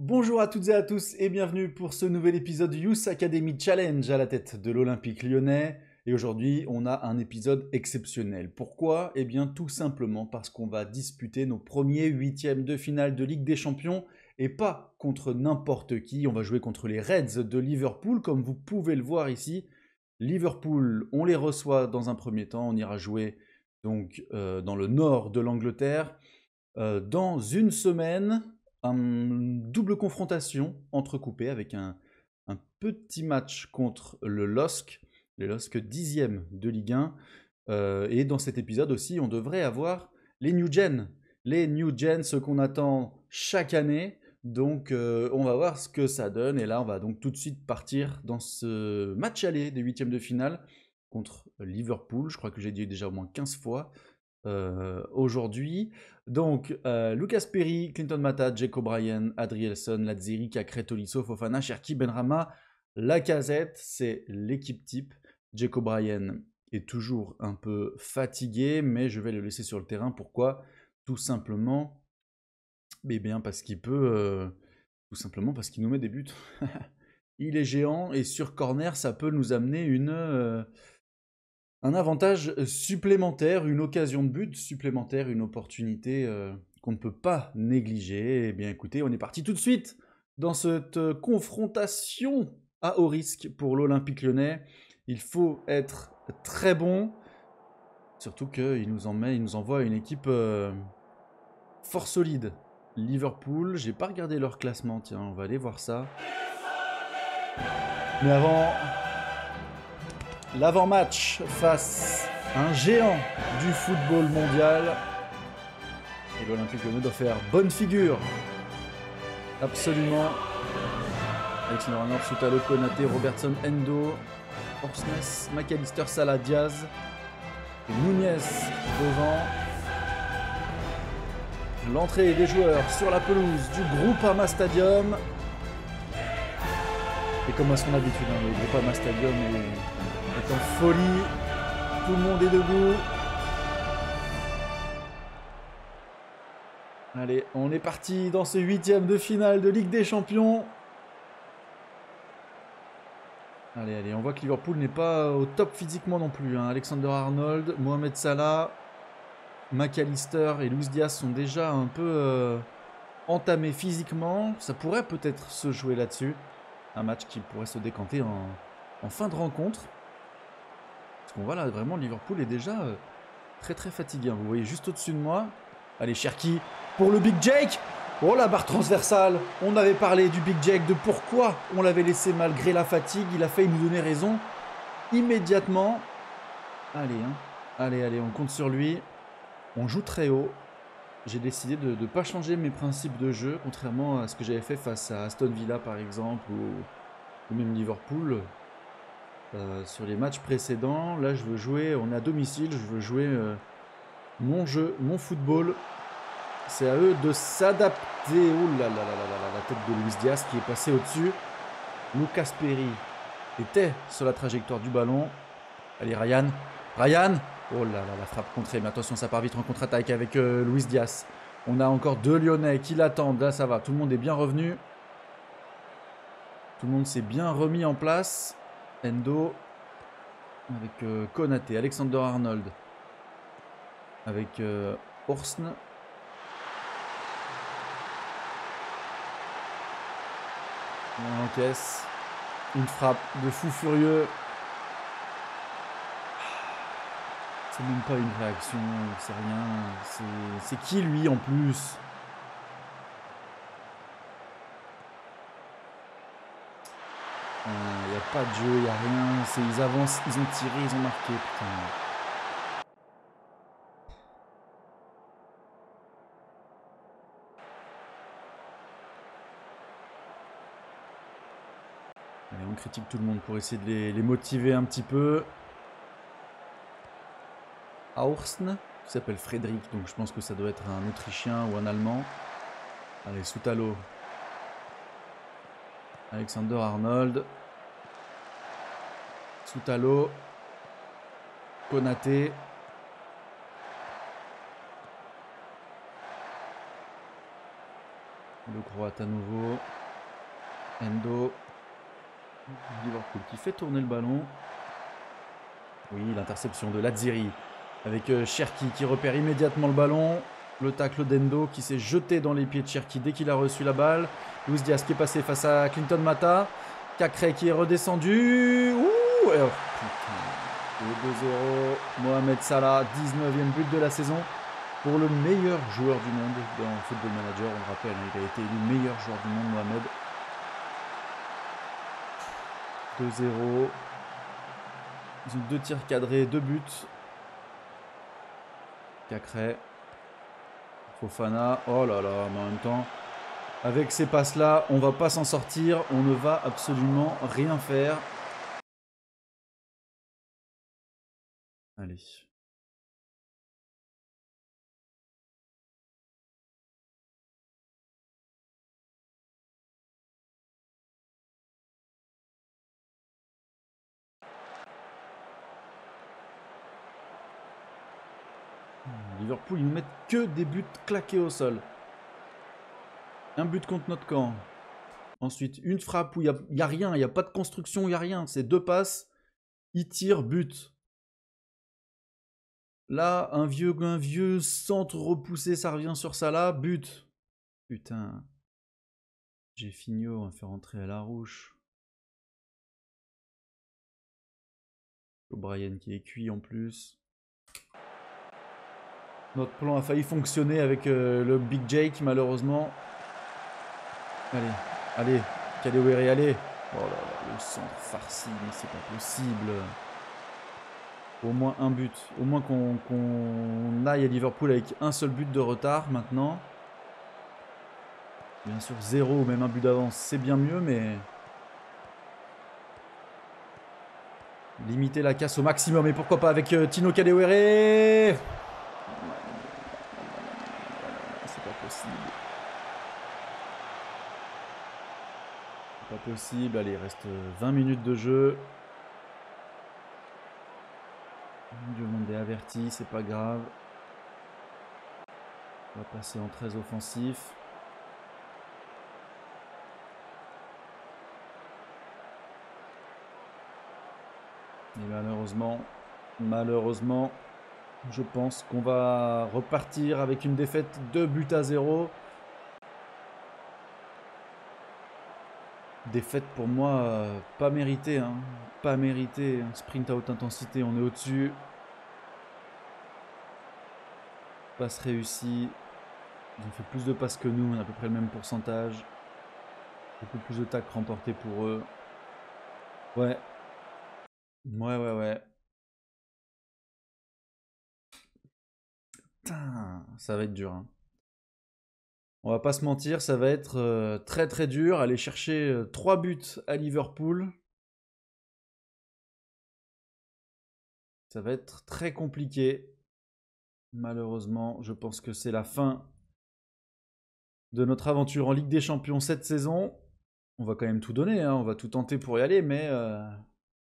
Bonjour à toutes et à tous et bienvenue pour ce nouvel épisode du Youth Academy Challenge à la tête de l'Olympique lyonnais. Et aujourd'hui, on a un épisode exceptionnel. Pourquoi? Eh bien, tout simplement parce qu'on va disputer nos premiers huitièmes de finale de Ligue des Champions et pas contre n'importe qui. On va jouer contre les Reds de Liverpool, comme vous pouvez le voir ici. Liverpool, on les reçoit dans un premier temps. On ira jouer donc dans le nord de l'Angleterre. Dans une semaine, une double confrontation entrecoupée avec un petit match contre le LOSC 10e de Ligue 1. Et dans cet épisode aussi, on devrait avoir les New Gen. Les New Gen, ce qu'on attend chaque année. Donc on va voir ce que ça donne. Et là, on va donc tout de suite partir dans ce match aller des huitièmes de finale contre Liverpool. Je crois que j'ai dit déjà au moins 15 fois aujourd'hui. Donc, Lucas Perry, Clinton Mata, Jake O'Brien, Adrielson, Lazzeri, Cacré, Tolisso, Fofana, Cherki, Benrama, Lacazette, c'est l'équipe type. Jake O'Brien est toujours un peu fatigué, mais je vais le laisser sur le terrain. Pourquoi? Tout simplement, eh bien parce qu'il peut, tout simplement parce qu'il nous met des buts. Il est géant et sur corner, ça peut nous amener un avantage supplémentaire, une occasion de but supplémentaire, une opportunité qu'on ne peut pas négliger. Eh bien écoutez, on est parti tout de suite dans cette confrontation à haut risque pour l'Olympique lyonnais. Il faut être très bon, surtout qu'il nous envoie une équipe fort solide. Liverpool, j'ai pas regardé leur classement, tiens, on va aller voir ça. Mais avant, l'avant-match face à un géant du football mondial. Et l'Olympique Lyonnais doit faire bonne figure. Absolument. Alexander Arnold, Soutalo, Konaté, Robertson, Endo, Orsnes, McAllister, Salah, Diaz. Et Nunez devant. L'entrée des joueurs sur la pelouse du Groupama Stadium. Et comme à son habitude, le Groupama Stadium est en folie. Tout le monde est debout. Allez, on est parti dans ce huitième de finale de Ligue des Champions. Allez, on voit que Liverpool n'est pas au top physiquement non plus. Alexander Arnold, Mohamed Salah, McAllister et Luis Diaz sont déjà un peu entamés physiquement. Ça pourrait peut-être se jouer là-dessus. Un match qui pourrait se décanter en fin de rencontre. Parce qu'on voit là, vraiment, Liverpool est déjà très très fatigué. Vous voyez juste au-dessus de moi. Allez, Cherki pour le Big Jake. Oh, la barre transversale. On avait parlé du Big Jake, de pourquoi on l'avait laissé malgré la fatigue. Il a failli nous donner raison immédiatement. Allez, on compte sur lui. On joue très haut. J'ai décidé de ne pas changer mes principes de jeu, contrairement à ce que j'avais fait face à Aston Villa par exemple, ou même Liverpool. Sur les matchs précédents, là je veux jouer, on est à domicile, je veux jouer mon jeu, mon football. C'est à eux de s'adapter. Ouh là là là là, la tête de Luis Diaz qui est passé au-dessus. Lucas Perry était sur la trajectoire du ballon. Allez, Ryan. Oh là là, la frappe contrée. Mais attention, ça part vite en contre-attaque avec Luis Diaz. On a encore deux Lyonnais qui l'attendent. Là, ça va. Tout le monde est bien revenu. Tout le monde s'est bien remis en place. Endo. Avec Konaté. Alexander Arnold. Avec Orsne. On encaisse. Une frappe de fou furieux. C'est même pas une réaction, c'est rien. C'est qui lui en plus? Il n'y a pas de jeu, il n'y a rien. Ils avancent, ils ont tiré, ils ont marqué, putain. Allez, on critique tout le monde pour essayer de les motiver un petit peu. Aursne, qui s'appelle Frédéric, donc je pense que ça doit être un Autrichien ou un Allemand. Allez, Soutalo. Alexander Arnold. Soutalo. Konaté. Le Croate à nouveau. Endo. Liverpool qui fait tourner le ballon. Oui, l'interception de Lazziri. Avec Cherki qui repère immédiatement le ballon. Le tacle d'Endo qui s'est jeté dans les pieds de Cherki dès qu'il a reçu la balle. Luis Diaz qui est passé face à Clinton Mata. Cacré qui est redescendu. Ouh, et oh, putain. Le 2-0. Mohamed Salah, 19e but de la saison. Pour le meilleur joueur du monde dans Football Manager, on le rappelle, il a été élu meilleur joueur du monde, Mohamed. 2-0. Ils ont 2 tirs cadrés, 2 buts. Cacré. Fofana. Oh là là, mais en même temps, avec ces passes-là, on va pas s'en sortir. On ne va absolument rien faire. Allez. Liverpool, ils nous mettent que des buts claqués au sol. Un but contre notre camp. Ensuite, une frappe où il n'y a rien, il n'y a pas de construction, il n'y a rien. C'est 2 passes, ils tirent, but. Là, un vieux centre repoussé, ça revient sur Salah, but. Putain. J'ai fini, on va faire entrer à la rouge. O'Brien qui est cuit en plus. Notre plan a failli fonctionner avec le Big Jake, malheureusement. Allez, allez, Kadewere, allez. Oh là là, le centre farci, mais c'est pas possible. Au moins un but. Au moins qu'on aille à Liverpool avec un seul but de retard maintenant. Bien sûr, 0 ou même un but d'avance, c'est bien mieux, mais... Limiter la casse au maximum. Et pourquoi pas avec Tino Kadewere. C'est pas possible. C'est pas possible. Allez, il reste 20 minutes de jeu. Le monde est averti, c'est pas grave. On va passer en très offensif. Et malheureusement, je pense qu'on va repartir avec une défaite 2-0. Défaite pour moi pas méritée, hein. Pas méritée. Sprint à haute intensité, on est au-dessus. Passe réussie. Ils ont fait plus de passes que nous, on a à peu près le même pourcentage. Beaucoup plus de tacles remportés pour eux. Ouais. Ouais. Putain, ça va être dur, hein. On va pas se mentir, ça va être très dur. Aller chercher 3 buts à Liverpool. Ça va être très compliqué. Malheureusement, je pense que c'est la fin de notre aventure en Ligue des Champions cette saison. On va quand même tout donner, hein. On va tout tenter pour y aller, mais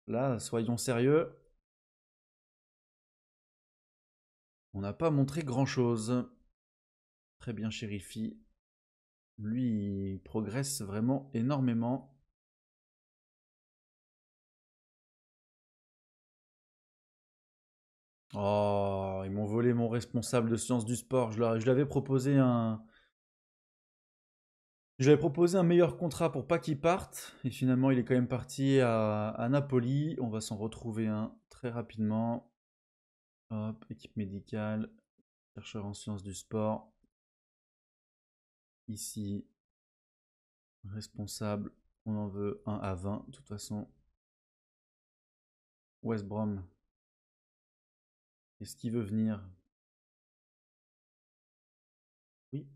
là, soyons sérieux. On n'a pas montré grand-chose. Très bien, Chérifi. Lui, il progresse vraiment énormément. Oh, ils m'ont volé mon responsable de sciences du sport. Je l'avais proposé un meilleur contrat pour pas qu'il parte. Et finalement, il est quand même parti à Napoli. On va s'en retrouver un très rapidement. Hop, équipe médicale, chercheur en sciences du sport. Ici, responsable, on en veut un à 20. De toute façon, West Brom, est-ce qu'il veut venir? Oui.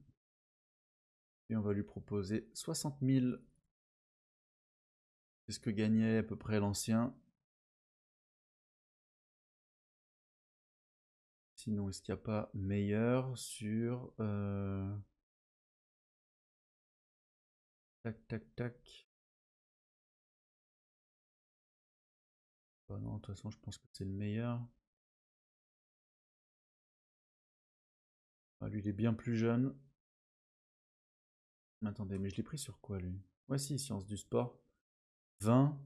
Et on va lui proposer 60 000. C'est ce que gagnait à peu près l'ancien. Sinon, est-ce qu'il n'y a pas meilleur sur... Tac. Bah non, de toute façon, je pense que c'est le meilleur. Ah, lui, il est bien plus jeune. Attendez, mais je l'ai pris sur quoi, lui? Ouais, si, sciences du sport. 20.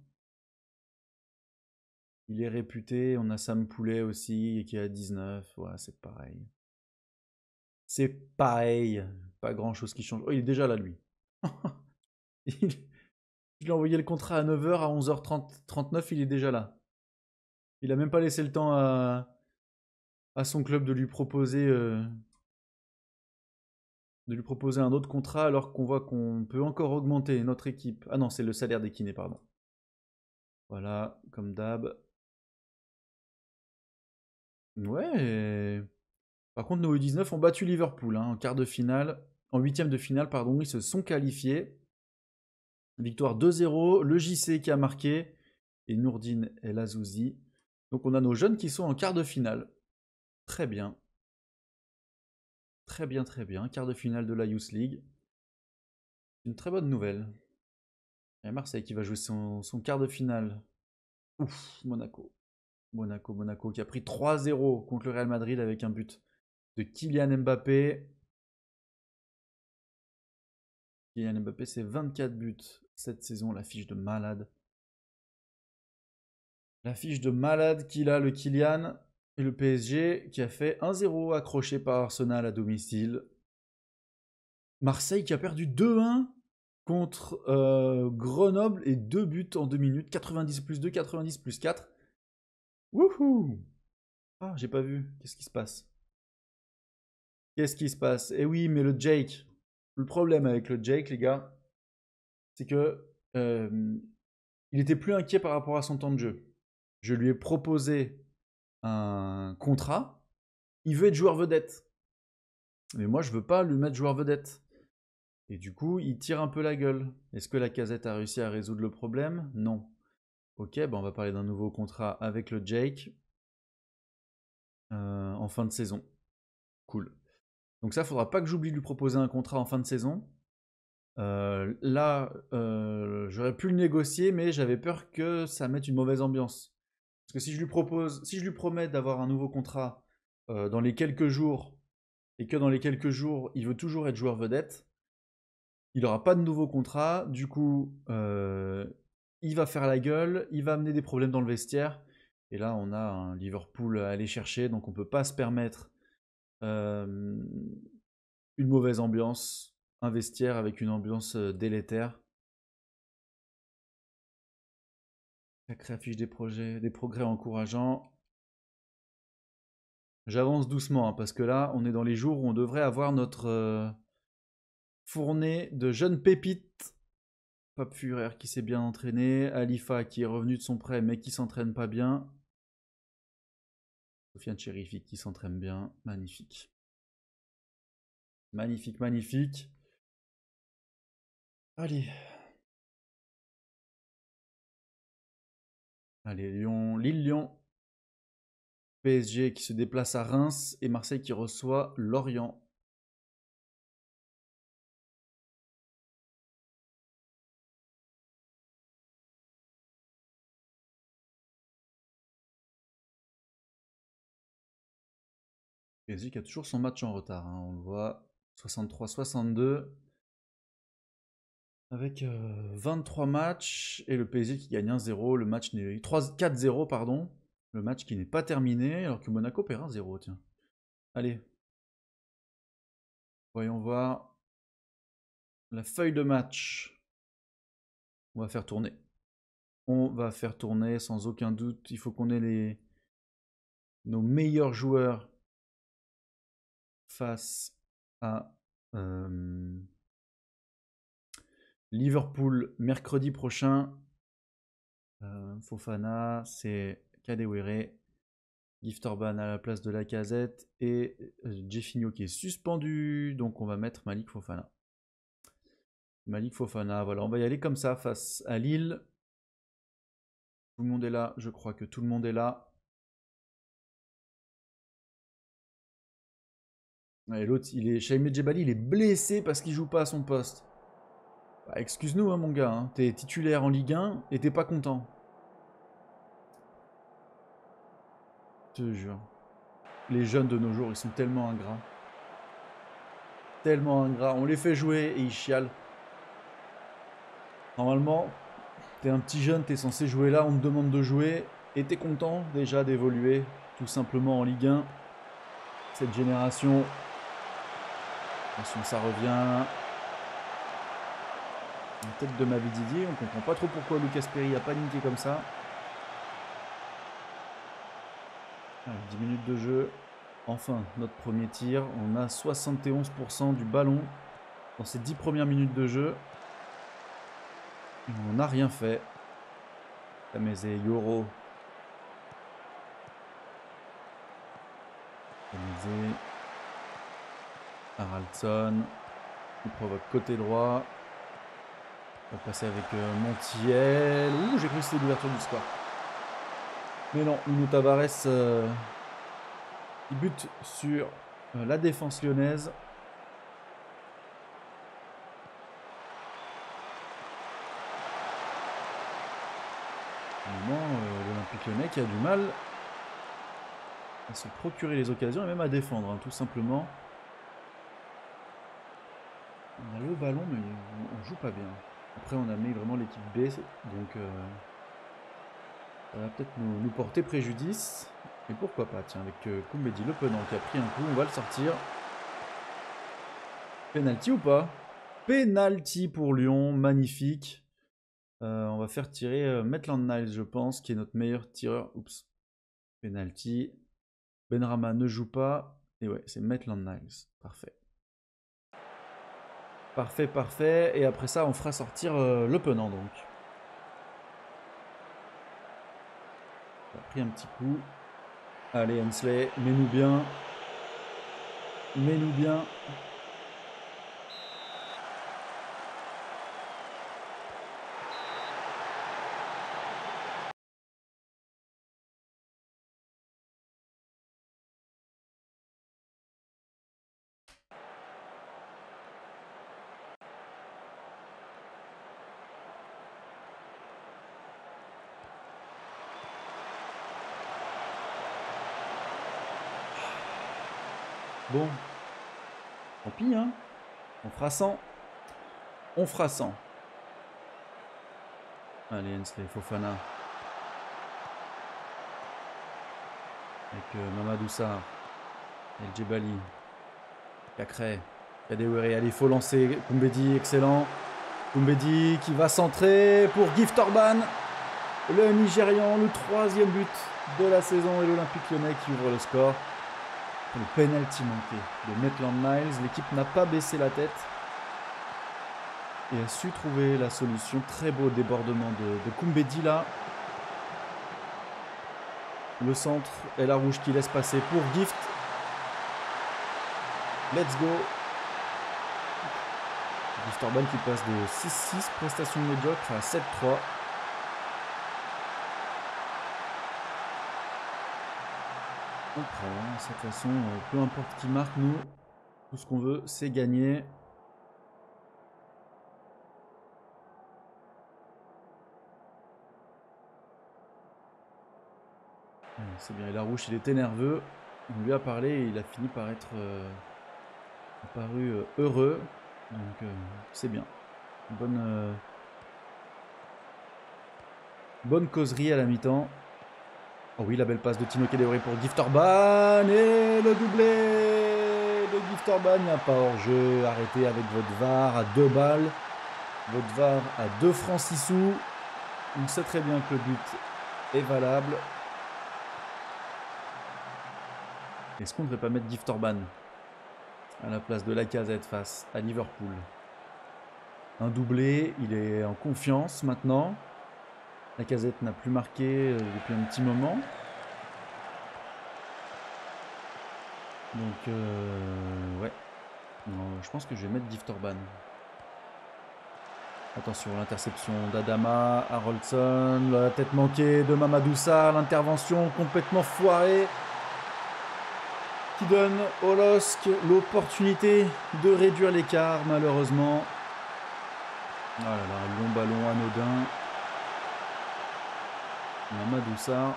Il est réputé. On a Sam Poulet aussi, qui est à 19. Ouais, c'est pareil. C'est pareil. Pas grand-chose qui change. Oh, il est déjà là, lui. Il- Je lui ai envoyé le contrat à 9 h, à 11 h 39, il est déjà là. Il a même pas laissé le temps à son club de lui proposer un autre contrat alors qu'on voit qu'on peut encore augmenter notre équipe. Ah non, c'est le salaire des kinés, pardon. Voilà, comme d'hab. Ouais. Par contre, nos U19 ont battu Liverpool hein, en quart de finale, en huitième de finale, pardon. Ils se sont qualifiés. Victoire 2-0. Le JC qui a marqué et Nourdine El Azouzi. Donc on a nos jeunes qui sont en quart de finale. Très bien. Très bien, très bien. Quart de finale de la Youth League. Une très bonne nouvelle. Il y a Marseille qui va jouer son quart de finale. Ouf, Monaco. Monaco qui a pris 3-0 contre le Real Madrid avec un but de Kylian Mbappé. Kylian Mbappé, c'est 24 buts cette saison, la fiche de malade. La fiche de malade qu'il a, le Kylian. Et le PSG qui a fait 1-0 accroché par Arsenal à domicile. Marseille qui a perdu 2-1 contre Grenoble et 2 buts en 2 minutes. 90 plus 2, 90 plus 4. Wouhou! Ah, j'ai pas vu. Qu'est-ce qui se passe? Qu'est-ce qui se passe? Eh oui, mais le Jake. Le problème avec le Jake, les gars, c'est que il était plus inquiet par rapport à son temps de jeu. Je lui ai proposé un contrat. Il veut être joueur vedette. Mais moi, je veux pas lui mettre joueur vedette. Et du coup, il tire un peu la gueule. Est-ce que la Casette a réussi à résoudre le problème? Non. Ok, bah on va parler d'un nouveau contrat avec le Jake en fin de saison. Cool. Donc ça, faudra pas que j'oublie de lui proposer un contrat en fin de saison. Là, j'aurais pu le négocier, mais j'avais peur que ça mette une mauvaise ambiance. Parce que si je lui promets d'avoir un nouveau contrat dans les quelques jours, et que dans les quelques jours, il veut toujours être joueur vedette, il n'aura pas de nouveau contrat. Du coup, il va faire la gueule, il va amener des problèmes dans le vestiaire. Et là, on a un Liverpool à aller chercher, donc on ne peut pas se permettre euh, une mauvaise ambiance, un vestiaire avec une ambiance délétère. Sacrée affiche des projets, des progrès encourageants. J'avance doucement hein, parce que là, on est dans les jours où on devrait avoir notre fournée de jeunes pépites. Pape Furer qui s'est bien entraîné, Alifa qui est revenu de son prêt mais qui s'entraîne pas bien. Sofiane Cherifi qui s'entraîne bien, magnifique. Magnifique, magnifique. Allez. Allez, Lyon, Lille-Lyon. PSG qui se déplace à Reims et Marseille qui reçoit Lorient. PSG qui a toujours son match en retard, hein, on le voit. 63-62. Avec 23 matchs et le PSG qui gagne 1-0. Le match n'est 4-0, pardon. Le match qui n'est pas terminé alors que Monaco perd 1-0, tiens. Allez. Voyons voir la feuille de match. On va faire tourner. On va faire tourner sans aucun doute. Il faut qu'on ait nos meilleurs joueurs face à Liverpool mercredi prochain. Fofana, c'est Kadewere. Giftorban à la place de Lacazette et Jeffinho qui est suspendu. Donc on va mettre Malik Fofana. Malik Fofana, voilà, on va y aller comme ça face à Lille. Tout le monde est là, je crois que tout le monde est là. Et l'autre, il est Chaimé Djebali, il est blessé parce qu'il joue pas à son poste. Bah, excuse-nous, hein, mon gars, hein. T'es titulaire en Ligue 1 et t'es pas content. Je te jure. Les jeunes de nos jours, ils sont tellement ingrats. Tellement ingrats. On les fait jouer et ils chialent. Normalement, t'es un petit jeune, t'es censé jouer là, on te demande de jouer. Et t'es content déjà d'évoluer tout simplement en Ligue 1. Cette génération, attention, ça revient. Une tête de Mavi Didier, on comprend pas trop pourquoi Lucas Perry a paniqué comme ça. Allez, 10 minutes de jeu. Enfin, notre premier tir. On a 71% du ballon dans ces 10 premières minutes de jeu. Et on n'a rien fait. Tameze, Yoro. Tameze. Haraldson. Il provoque côté droit. On va passer avec Montiel. Ouh, j'ai cru que c'était l'ouverture du score. Mais non, Nuno Tavares qui bute sur la défense lyonnaise. L'Olympique Lyonnais qui a du mal à se procurer les occasions et même à défendre, hein, tout simplement. On a le ballon, mais on joue pas bien. Après, on a mis vraiment l'équipe B, donc ça va peut-être nous porter préjudice. Et pourquoi pas, tiens, avec Koumbedi, le penant qui a pris un coup, on va le sortir. Penalty ou pas? Penalty pour Lyon, magnifique. On va faire tirer Maitland Niles, je pense, qui est notre meilleur tireur. Oups. Penalty. Benrahma ne joue pas. Et ouais, c'est Maitland Niles. Parfait. Parfait, parfait. Et après ça, on fera sortir le penant, donc. On a pris un petit coup. Allez, Hensley, mets-nous bien. Mets-nous bien. Bon. Tant pis, hein. On fera 100. On fera 100. Allez, Hensley, Fofana. Avec Mamadou Sarr. El Djebali. Cacré. Kadewere. Allez, il faut lancer. Koumbedi, excellent. Koumbedi qui va centrer pour Gift Orban. Le Nigérian, le 3e but de la saison et l'Olympique Lyonnais qui ouvre le score. Le penalty manqué de Maitland Niles. L'équipe n'a pas baissé la tête et a su trouver la solution. Très beau débordement de Koumbedi là. Le centre et la rouge qui laisse passer pour Gift. Let's go. Gift Orban qui passe de 6-6 prestations médiocres à 7-3. On prend, de cette façon, peu importe qui marque, nous, tout ce qu'on veut, c'est gagner. C'est bien, et Larouche, il était nerveux. On lui a parlé et il a fini par être apparu heureux. Donc c'est bien. Bonne causerie à la mi-temps. Oh oui, la belle passe de Tino Kadewere pour Gift Orban. Et le doublé de Gift Orban. Il n'y a pas hors-jeu. Arrêtez avec votre VAR à 2 balles. Votre VAR à 2 francs 6 sous. On sait très bien que le but est valable. Est-ce qu'on ne devrait pas mettre Gift Orban à la place de Lacazette face à Liverpool? Un doublé, il est en confiance maintenant. Lacazette n'a plus marqué depuis un petit moment. Donc, ouais. Non, je pense que je vais mettre Gift Orban. Attention, l'interception d'Adama, Haraldson, la tête manquée de Mamadou Sarr, l'intervention complètement foirée qui donne au LOSC l'opportunité de réduire l'écart, malheureusement. Oh là là, long ballon anodin. Mamadou Sarr.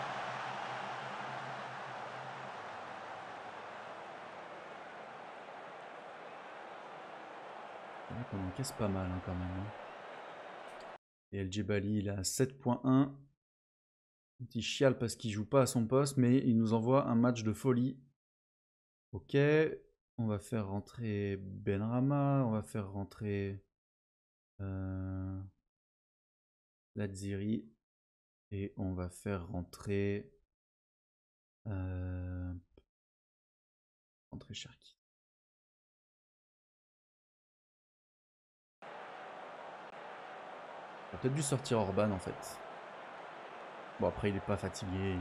On encaisse pas mal hein, quand même. Et El Djebali, il a 7.1. Petit chiale parce qu'il joue pas à son poste, mais il nous envoie un match de folie. Ok, on va faire rentrer Benrahma, on va faire rentrer Ladziri et on va faire rentrer Cherki. On a peut-être dû sortir Orban en fait. Bon, après, il est pas fatigué.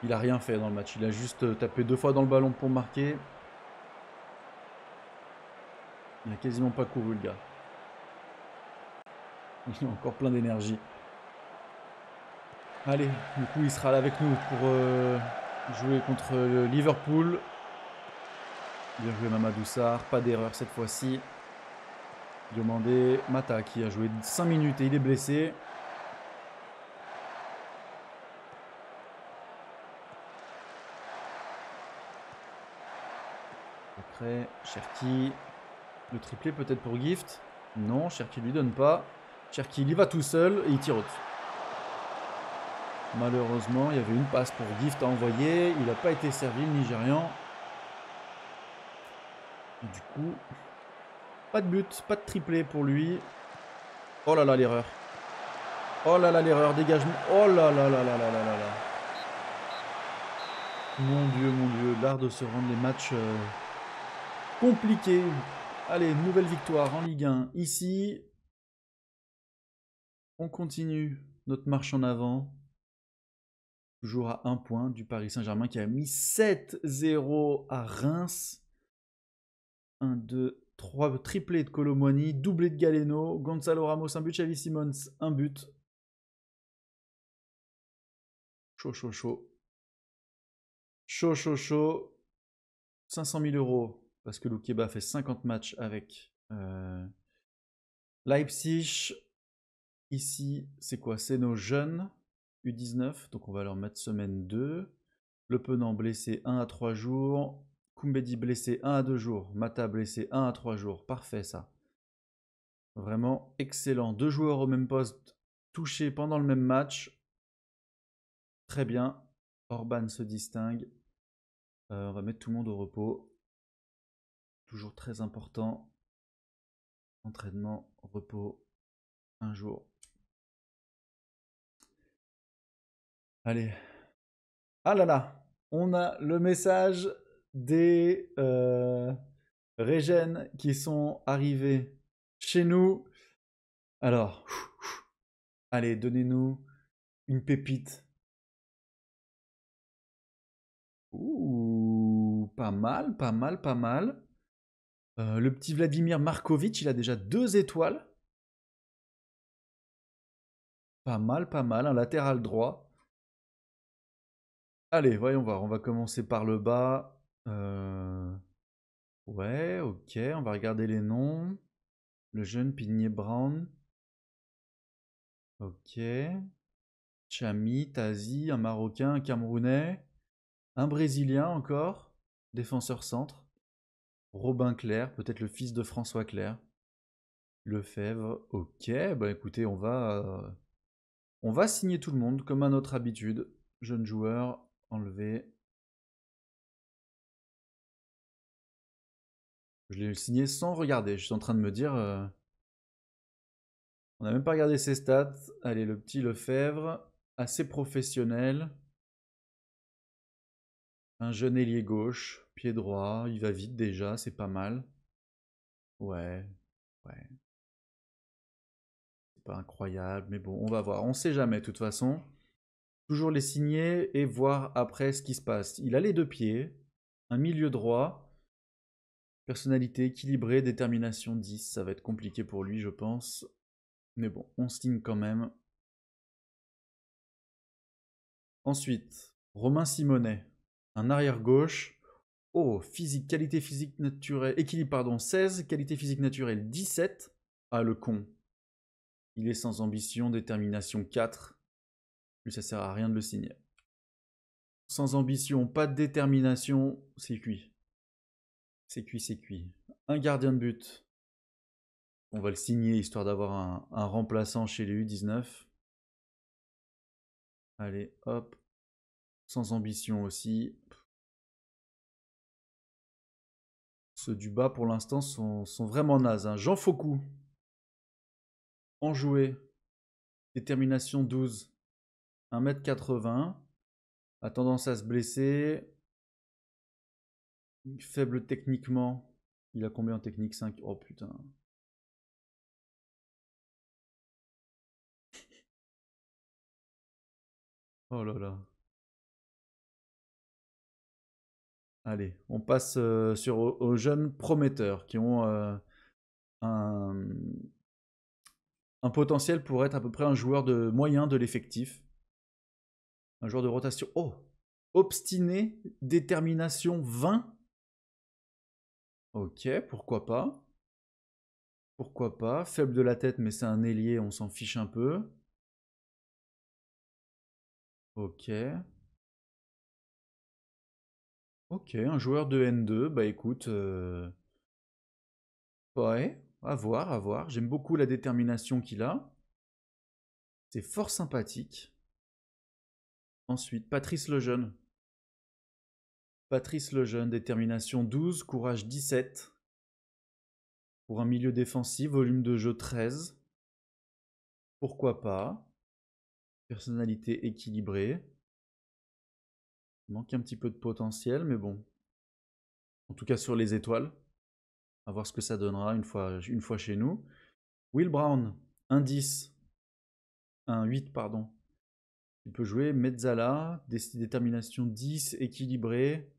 Il a rien fait dans le match. Il a juste tapé 2 fois dans le ballon pour marquer. Il a quasiment pas couru, le gars. Il a encore plein d'énergie. Allez, du coup, il sera là avec nous pour jouer contre le Liverpool. Bien joué Mamadou Sarr. Pas d'erreur cette fois-ci. Diomandé. Mata qui a joué 5 minutes et il est blessé. Après, Cherki. Le triplé peut-être pour Gift. Non, Cherki lui donne pas. Cherki, il y va tout seul et il tire au-dessus. Malheureusement, il y avait une passe pour Gift à envoyer. Il n'a pas été servi, le Nigérian. Et du coup, pas de but, pas de triplé pour lui. Oh là là, l'erreur. Oh là là, l'erreur, dégagement. Oh là là là là là là là là. Mon Dieu, l'art de se rendre les matchs compliqués. Allez, nouvelle victoire en Ligue 1. Ici, on continue notre marche en avant. Toujours à 1 point du Paris Saint-Germain qui a mis 7-0 à Reims. 1, 2, 3 triplés de Kolo Muani, doublé de Galeno, Gonzalo Ramos, un but, Xavi Simons, un but. Chaud, chaud, chaud. Chaud, chaud, chaud. 500 000 euros parce que Loukeba fait 50 matchs avec Leipzig. Ici, c'est quoi? C'est nos jeunes U19, donc on va leur mettre semaine 2. Le Penant blessé 1 à 3 jours. Koumbedi blessé 1 à 2 jours. Mata blessé 1 à 3 jours. Parfait ça. Vraiment excellent. 2 joueurs au même poste touchés pendant le même match. Très bien. Orban se distingue. On va mettre tout le monde au repos. Toujours très important. Entraînement, repos, un jour. Allez. Ah là là. On a le message des Régènes qui sont arrivés chez nous. Alors, allez, donnez-nous une pépite. Ouh, pas mal, pas mal, pas mal. Le petit Vladimir Markovic, il a déjà 2 étoiles. Pas mal, un latéral droit. Allez, voyons voir, on va commencer par le bas. Ouais, ok, on va regarder les noms. Le jeune Pigné Brown. Ok. Chami, Tazi, un Marocain, un Camerounais. Un Brésilien encore. Défenseur centre. Robin Clerc, peut-être le fils de François Clerc. Lefebvre, ok, bah écoutez, on va signer tout le monde comme à notre habitude. Jeune joueur, enlevé. Je l'ai signé sans regarder, je suis en train de me dire... on n'a même pas regardé ses stats. Allez, le petit Lefebvre, assez professionnel. Un jeune ailier gauche, pied droit, il va vite déjà, c'est pas mal. Ouais, ouais. C'est pas incroyable, mais bon, on va voir. On sait jamais, de toute façon. Toujours les signer et voir après ce qui se passe. Il a les 2 pieds, un milieu droit, personnalité équilibrée, détermination 10. Ça va être compliqué pour lui, je pense. Mais bon, on signe quand même. Ensuite, Romain Simonet, un arrière gauche. Oh, physique, qualité physique naturelle, équilibre, pardon, 16, qualité physique naturelle 17. Ah, le con. Il est sans ambition, détermination 4. Lui, ça sert à rien de le signer. Sans ambition, pas de détermination, c'est cuit. C'est cuit, c'est cuit. Un gardien de but. On va le signer histoire d'avoir un remplaçant chez les U19. Allez, hop. Sans ambition aussi. Ceux du bas, pour l'instant, sont vraiment nazes, hein. Jean Faucou. Enjoué. Détermination 12. 1m80. A tendance à se blesser. Faible techniquement. Il a combien en technique? 5. Oh putain. Oh là là. Allez, on passe aux jeunes prometteurs qui ont un, un potentiel pour être à peu près un joueur de moyen de l'effectif. Un joueur de rotation. Oh! Obstiné, détermination 20. Ok, pourquoi pas. Pourquoi pas. Faible de la tête, mais c'est un ailier, on s'en fiche un peu. Ok. Ok, un joueur de N2, bah écoute, ouais, à voir, à voir. J'aime beaucoup la détermination qu'il a. C'est fort sympathique. Ensuite, Patrice Lejeune. Patrice Lejeune, détermination 12, courage 17. Pour un milieu défensif, volume de jeu 13. Pourquoi pas. Personnalité équilibrée. Il manque un petit peu de potentiel, mais bon. En tout cas sur les étoiles. À voir ce que ça donnera une fois chez nous. Will Brown, un 10. Un 8, pardon. Il peut jouer Mezzala, détermination 10, équilibré.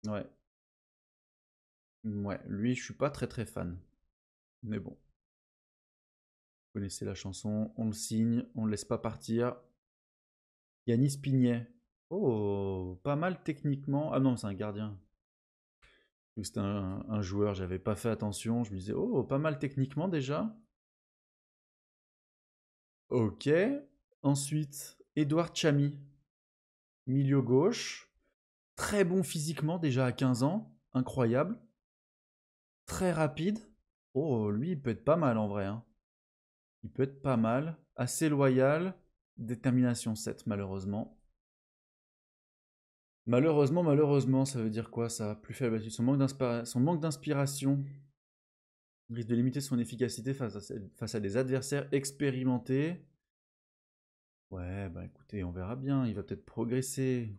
Ouais. Ouais, lui, je suis pas très très fan. Mais bon. Vous connaissez la chanson, on le signe, on le laisse pas partir. Yanis Pignet. Oh, pas mal techniquement. Ah non, c'est un gardien. C'était un joueur, j'avais pas fait attention. Je me disais, oh, pas mal techniquement déjà. Ok. Ensuite, Edouard Chamy, milieu gauche. Très bon physiquement déjà à 15 ans. Incroyable. Très rapide. Oh, lui, il peut être pas mal en vrai, hein. Il peut être pas mal. Assez loyal. Détermination 7, malheureusement. Malheureusement, malheureusement, ça veut dire quoi ça? Plus faible attitude. Son manque d'inspiration risque de limiter son efficacité face à des adversaires expérimentés. Ouais, bah écoutez, on verra bien. Il va peut-être progresser.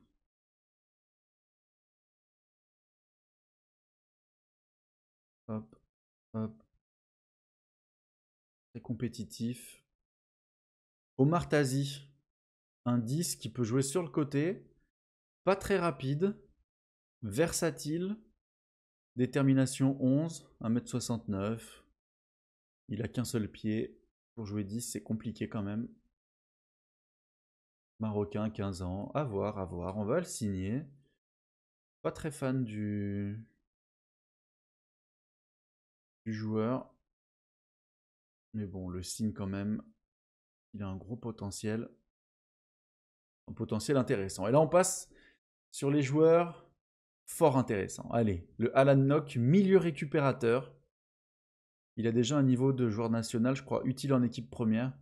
Hop, hop. Très compétitif. Omar Tazi, un 10 qui peut jouer sur le côté. Pas très rapide. Versatile. Détermination 11. 1m69. Il a qu'un seul pied. Pour jouer 10, c'est compliqué quand même. Marocain, 15 ans. À voir, à voir. On va le signer. Pas très fan du joueur. Mais bon, le signe quand même. Il a un gros potentiel. Un potentiel intéressant. Et là, on passe sur les joueurs fort intéressants. Allez, le Alan Nock, milieu récupérateur. Il a déjà un niveau de joueur national, je crois, utile en équipe première.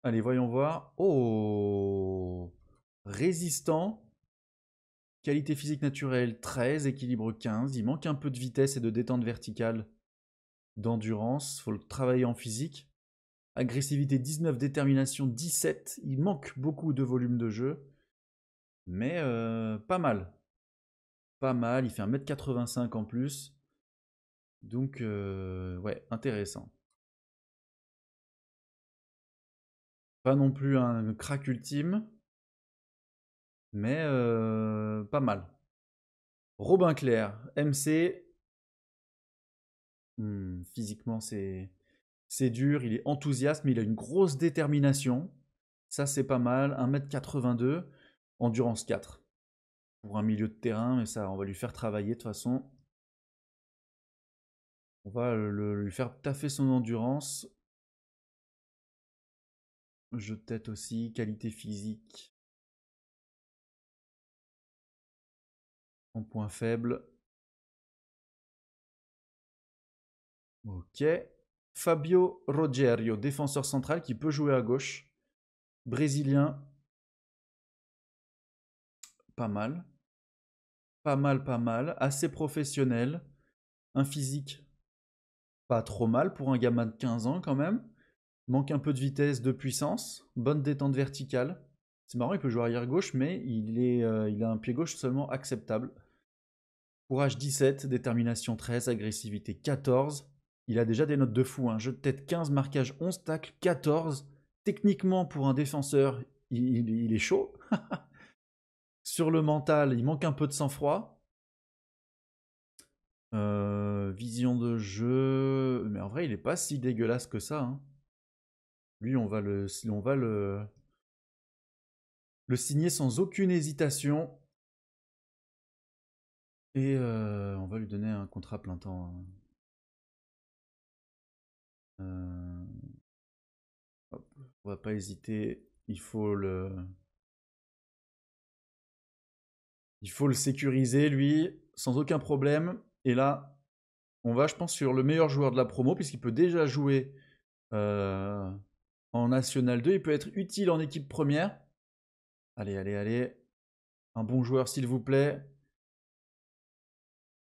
Allez, voyons voir. Oh! Résistant. Qualité physique naturelle 13, équilibre 15. Il manque un peu de vitesse et de détente verticale, d'endurance. Il faut le travailler en physique. Agressivité 19, détermination 17. Il manque beaucoup de volume de jeu. Mais pas mal. Pas mal. Il fait 1m85 en plus. Donc, ouais, intéressant. Pas non plus un crack ultime. Mais pas mal. Robin Clair, MC. Physiquement, c'est dur. Il est enthousiaste, mais il a une grosse détermination. Ça, c'est pas mal. 1m82. Endurance 4. Pour un milieu de terrain, mais ça, on va lui faire travailler de toute façon. On va lui faire taffer son endurance. Jeu de tête aussi, qualité physique. En point faible. Ok. Fabio Rogerio, défenseur central qui peut jouer à gauche. Brésilien. Pas mal. Pas mal, pas mal. Assez professionnel. Un physique pas trop mal pour un gamin de 15 ans quand même. Manque un peu de vitesse, de puissance. Bonne détente verticale. C'est marrant, il peut jouer arrière gauche, mais il a un pied gauche seulement acceptable. Courage 17, détermination 13, agressivité 14. Il a déjà des notes de fou, hein. Jeu de tête 15, marquage 11, tacle 14. Techniquement, pour un défenseur, il est chaud. Sur le mental, il manque un peu de sang-froid. Vision de jeu. Mais en vrai, il est pas si dégueulasse que ça, hein. Lui, on va le signer sans aucune hésitation. Et on va lui donner un contrat plein temps, hein. Hop, on va pas hésiter. Il faut le sécuriser, lui, sans aucun problème. Et là, on va, je pense, sur le meilleur joueur de la promo, puisqu'il peut déjà jouer euh, en National 2. Il peut être utile en équipe première. Allez, allez, allez. Un bon joueur, s'il vous plaît.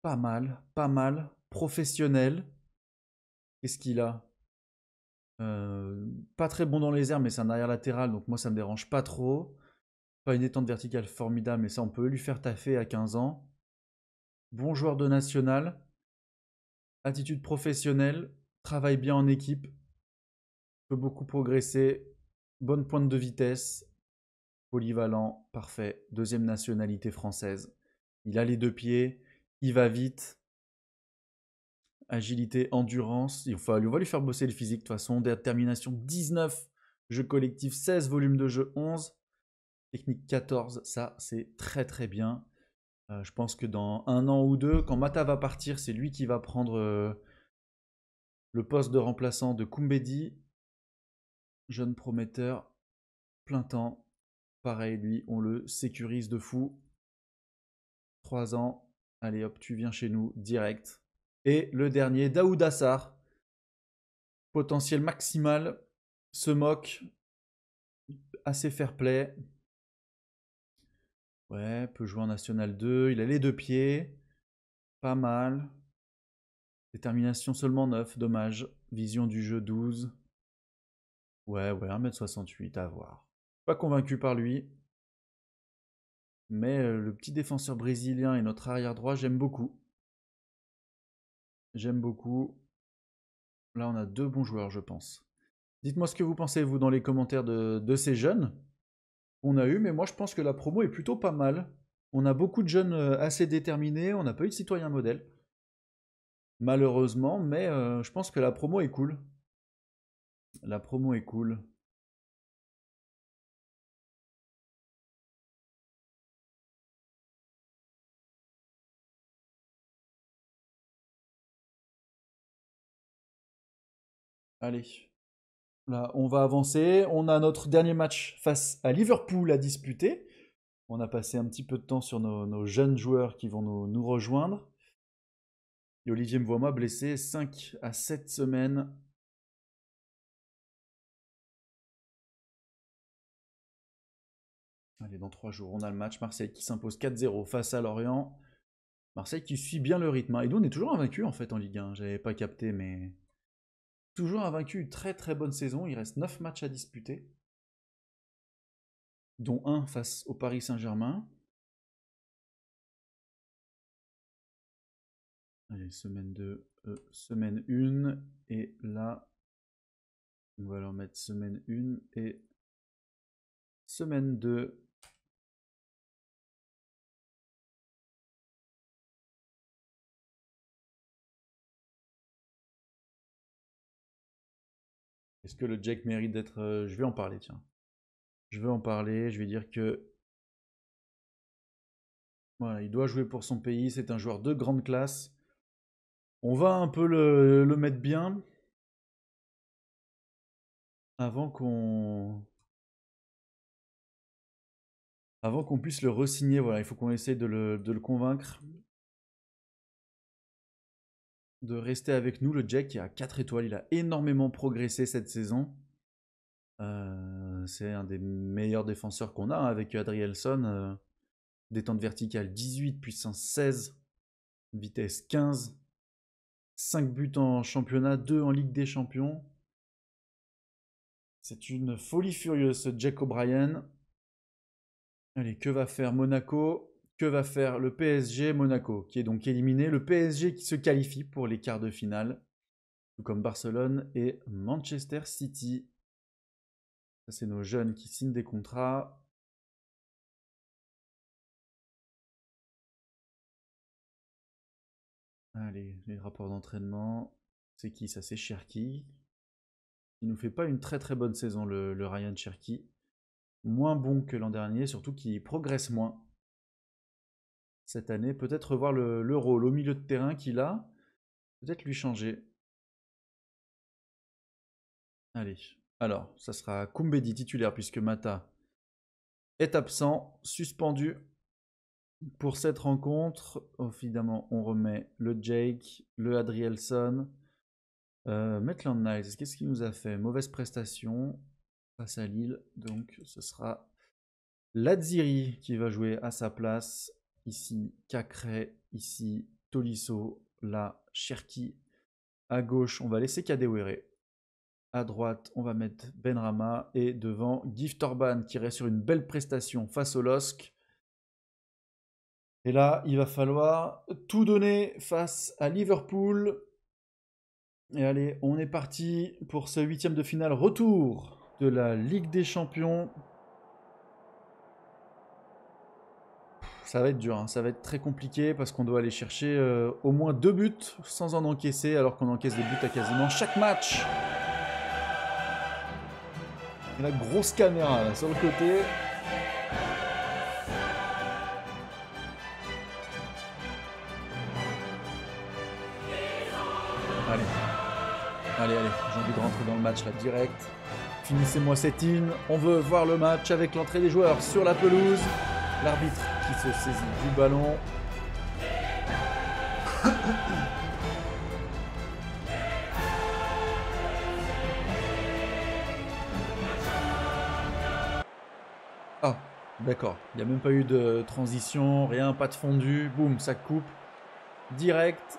Pas mal, pas mal. Professionnel. Qu'est-ce qu'il a? Pas très bon dans les airs, mais c'est un arrière latéral, donc moi ça me dérange pas trop. Pas une détente verticale formidable, mais ça on peut lui faire taffer à 15 ans. Bon joueur de national, attitude professionnelle, travaille bien en équipe, peut beaucoup progresser, bonne pointe de vitesse, polyvalent, parfait. Deuxième nationalité française. Il a les deux pieds, il va vite, agilité, endurance. On va lui faire bosser le physique de toute façon. Détermination 19, jeu collectif 16, volume de jeu 11, technique 14. Ça, c'est très très bien. Je pense que dans un an ou deux, quand Mata va partir, c'est lui qui va prendre le poste de remplaçant de Koumbedi. Jeune prometteur, plein temps. Pareil, lui, on le sécurise de fou. 3 ans. Allez hop, tu viens chez nous direct. Et le dernier, Daoud Assar. Potentiel maximal. Se moque. Assez fair play. Ouais, peut jouer en National 2. Il a les deux pieds. Pas mal. Détermination seulement 9, dommage. Vision du jeu 12. Ouais, ouais, 1m68 à voir. Pas convaincu par lui. Mais le petit défenseur brésilien et notre arrière droit, j'aime beaucoup. J'aime beaucoup. Là, on a deux bons joueurs, je pense. Dites-moi ce que vous pensez, vous, dans les commentaires de ces jeunes qu'on a eu. Mais moi, je pense que la promo est plutôt pas mal. On a beaucoup de jeunes assez déterminés. On n'a pas eu de citoyen modèle, malheureusement. Mais je pense que la promo est cool. La promo est cool. Allez, là, on va avancer. On a notre dernier match face à Liverpool à disputer. On a passé un petit peu de temps sur nos jeunes joueurs qui vont nous rejoindre. Et Olivier me voit moi blessé 5 à 7 semaines. Allez, dans 3 jours, on a le match. Marseille qui s'impose 4-0 face à Lorient. Marseille qui suit bien le rythme, hein. Et nous, on est toujours invaincu en fait en Ligue 1. J'avais pas capté, mais toujours invaincu. Très très bonne saison. Il reste 9 matchs à disputer, dont un face au Paris Saint-Germain. Allez, semaine 2, semaine 1. Et là, on va leur mettre semaine 1 et semaine 2. Est-ce que le Jack mérite d'être... je vais en parler, tiens. Je vais en parler. Je vais dire que voilà, il doit jouer pour son pays. C'est un joueur de grande classe. On va un peu le mettre bien avant qu'on puisse le re-signer. Voilà, il faut qu'on essaye de le convaincre. de rester avec nous. Le Jack qui a 4 étoiles, il a énormément progressé cette saison. C'est un des meilleurs défenseurs qu'on a hein, avec Adrielson. Détente verticale 18, puissance 16, vitesse 15, 5 buts en championnat, 2 en Ligue des Champions. C'est une folie furieuse ce Jack O'Brien. Allez, que va faire Monaco? Que va faire le PSG? Monaco qui est donc éliminé. Le PSG qui se qualifie pour les quarts de finale. Tout comme Barcelone et Manchester City. Ça c'est nos jeunes qui signent des contrats. Allez, les rapports d'entraînement. C'est qui ça? C'est Cherki. Il nous fait pas une très très bonne saison le Ryan Cherki. Moins bon que l'an dernier, surtout qu'il progresse moins. Cette année, peut-être revoir le rôle au milieu de terrain qu'il a. Peut-être lui changer. Allez, alors, ça sera Koumbedi titulaire puisque Mata est absent, suspendu pour cette rencontre. Évidemment, on remet le Jake, le Adrielson. Maitland Niles, qu'est-ce qu'il nous a fait? Mauvaise prestation face à Lille, donc ce sera Ladziri qui va jouer à sa place. Ici, Cacré, ici, Tolisso, là, Cherki. À gauche, on va laisser Kadewere. À droite, on va mettre Benrahma. Et devant, Gift Orban qui reste sur une belle prestation face au LOSC. Et là, il va falloir tout donner face à Liverpool. Et allez, on est parti pour ce 8e de finale retour de la Ligue des Champions. Ça va être dur, hein. Ça va être très compliqué parce qu'on doit aller chercher au moins 2 buts sans en encaisser alors qu'on encaisse des buts à quasiment chaque match. Et la grosse caméra là, sur le côté. Allez. Allez, allez, j'ai envie de rentrer dans le match là direct. Finissez-moi cette in. On veut voir le match avec l'entrée des joueurs sur la pelouse. L'arbitre qui se saisit du ballon. Ah, d'accord. Il n'y a même pas eu de transition, rien, pas de fondu. Boum, ça coupe. Direct.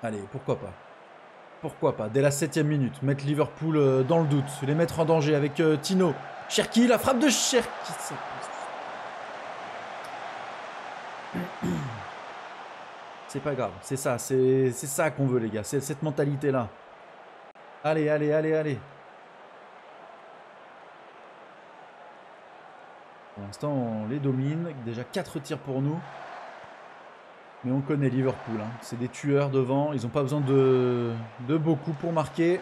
Allez, pourquoi pas. Pourquoi pas, dès la 7e minute, mettre Liverpool dans le doute, les mettre en danger avec Tino. Cherki, la frappe de Cherki. C'est pas grave, c'est ça qu'on veut les gars, c'est cette mentalité-là. Allez, allez, allez, allez. Pour l'instant, on les domine, déjà 4 tirs pour nous. Mais on connaît Liverpool, hein. C'est des tueurs devant, ils n'ont pas besoin de beaucoup pour marquer.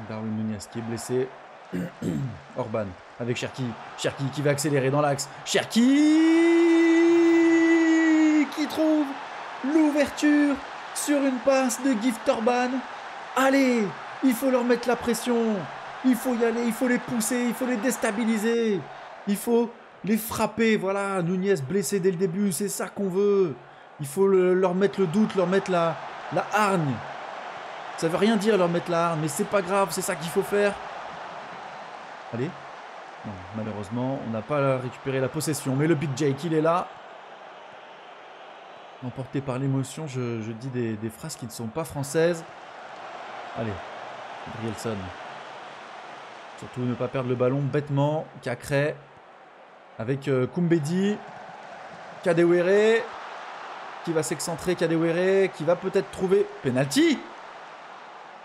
Darwin Nunez qui est blessé. Orban avec Cherki. Cherki qui va accélérer dans l'axe. Cherki qui trouve l'ouverture sur une passe de Gift Orban. Allez, il faut leur mettre la pression. Il faut y aller, il faut les pousser, il faut les déstabiliser. Il faut les frapper. Voilà, Nunez blessé dès le début, c'est ça qu'on veut. Il faut leur mettre le doute, leur mettre la hargne. Ça veut rien dire leur mettre la hargne, mais c'est pas grave, c'est ça qu'il faut faire. Allez. Non, malheureusement, on n'a pas récupéré la possession. Mais le Big Jake, il est là. Emporté par l'émotion, je dis des phrases qui ne sont pas françaises. Allez, Adrielson. Surtout ne pas perdre le ballon bêtement. Cacré. Avec Koumbedi. Kadewere. Qui va s'excentrer. Kadewere. Qui va peut-être trouver penalty.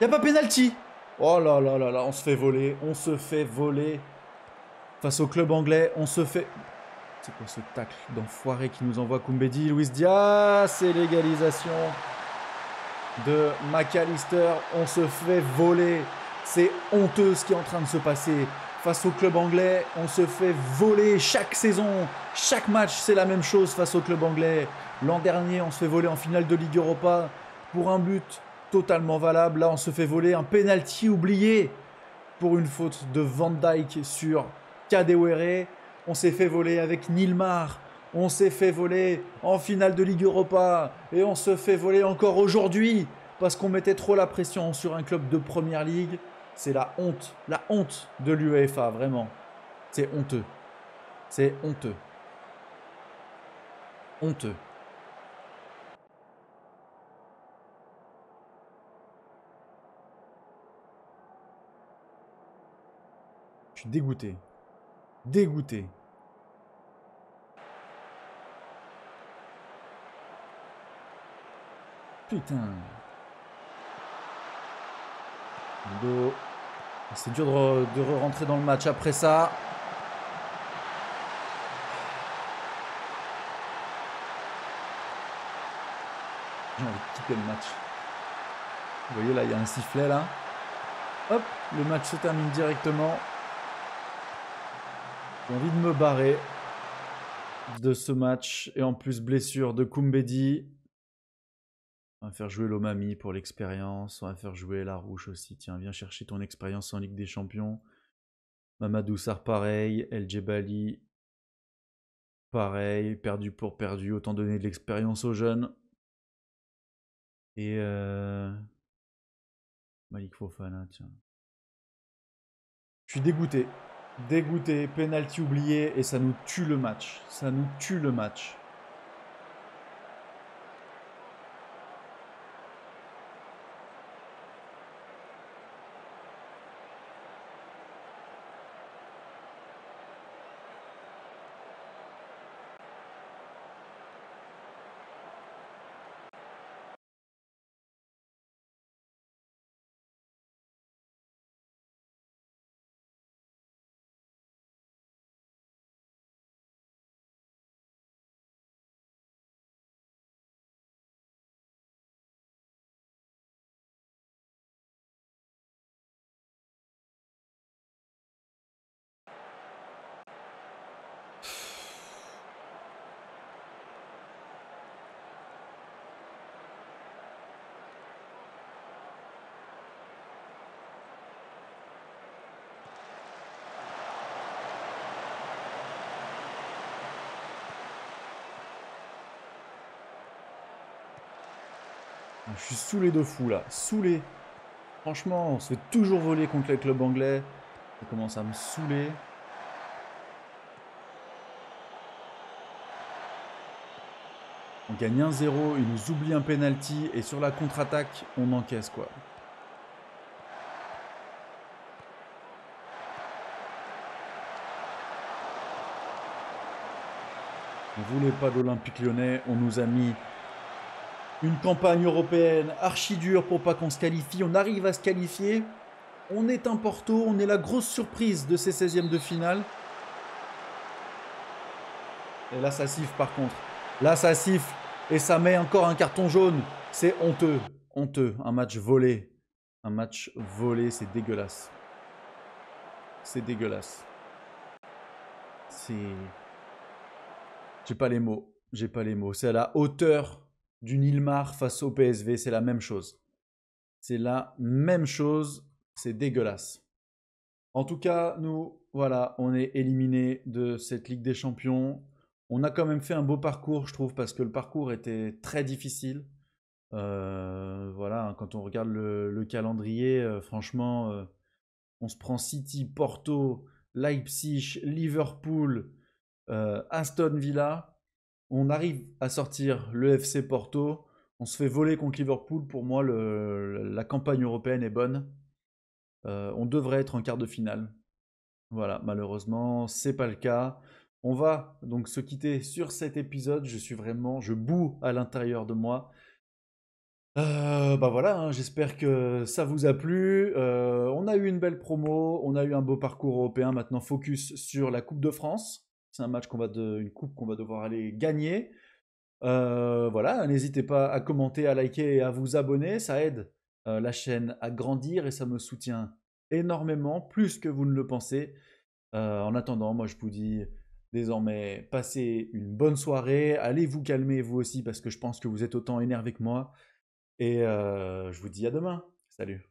Il n'y a pas penalty. Oh là là là là, on se fait voler. On se fait voler. Face au club anglais, on se fait... C'est quoi ce tacle d'enfoiré qui nous envoie Koumbedi? Luis Diaz, c'est l'égalisation de McAllister. On se fait voler. C'est honteux ce qui est en train de se passer. Face au club anglais, on se fait voler chaque saison. Chaque match, c'est la même chose face au club anglais. L'an dernier, on se fait voler en finale de Ligue Europa pour un but totalement valable. Là, on se fait voler un penalty oublié pour une faute de Van Dijk sur Kadewere. On s'est fait voler avec Nilmar On s'est fait voler en finale de Ligue Europa et on se fait voler encore aujourd'hui parce qu'on mettait trop la pression sur un club de Première Ligue. C'est la honte de l'UEFA, vraiment. C'est honteux. C'est honteux. Honteux. Je suis dégoûté. Dégoûté. Putain. C'est dur de re-rentrer dans le match après ça. J'ai envie de quitter le match. Vous voyez là, il y a un sifflet là. Hop, le match se termine directement. J'ai envie de me barrer de ce match. Et en plus, blessure de Koumbedi. On va faire jouer l'Omami pour l'expérience. On va faire jouer Larouche aussi. Tiens, viens chercher ton expérience en Ligue des Champions. Mamadou Sarr, pareil. El Djebali, pareil. Perdu pour perdu. Autant donner de l'expérience aux jeunes. Et Malik Fofana, tiens. Je suis dégoûté. Dégoûté. Penalty oublié. Et ça nous tue le match. Ça nous tue le match. Je suis saoulé de fou là, saoulé. Franchement, on se fait toujours voler contre les clubs anglais. Ça commence à me saouler. On gagne 1-0, il nous oublie un penalty et sur la contre-attaque, on encaisse quoi. On voulait pas d'Olympique Lyonnais, on nous a mis une campagne européenne archi dure pour pas qu'on se qualifie. On arrive à se qualifier. On est un Porto, on est la grosse surprise de ces 16e de finale. Et là, ça siffle par contre. Là, ça siffle et ça met encore un carton jaune. C'est honteux, honteux. Un match volé. Un match volé, c'est dégueulasse. C'est dégueulasse. C'est... J'ai pas les mots. J'ai pas les mots. C'est à la hauteur du Nilmar face au PSV. C'est la même chose. C'est la même chose. C'est dégueulasse. En tout cas, nous, voilà, on est éliminés de cette Ligue des Champions. On a quand même fait un beau parcours, je trouve, parce que le parcours était très difficile. Voilà, quand on regarde le calendrier, franchement, on se prend City, Porto, Leipzig, Liverpool, Aston Villa. On arrive à sortir le FC Porto. On se fait voler contre Liverpool. Pour moi, la campagne européenne est bonne. On devrait être en quart de finale. Voilà, malheureusement, c'est pas le cas. On va donc se quitter sur cet épisode. Je boue à l'intérieur de moi. Bah voilà, hein, j'espère que ça vous a plu. On a eu une belle promo, on a eu un beau parcours européen. Maintenant, focus sur la Coupe de France. C'est un match une coupe qu'on va devoir aller gagner. Voilà, n'hésitez pas à commenter, à liker et à vous abonner. Ça aide la chaîne à grandir et ça me soutient énormément, plus que vous ne le pensez. En attendant, moi je vous dis désormais, passez une bonne soirée. Allez vous calmer vous aussi parce que je pense que vous êtes autant énervé que moi. Et je vous dis à demain. Salut.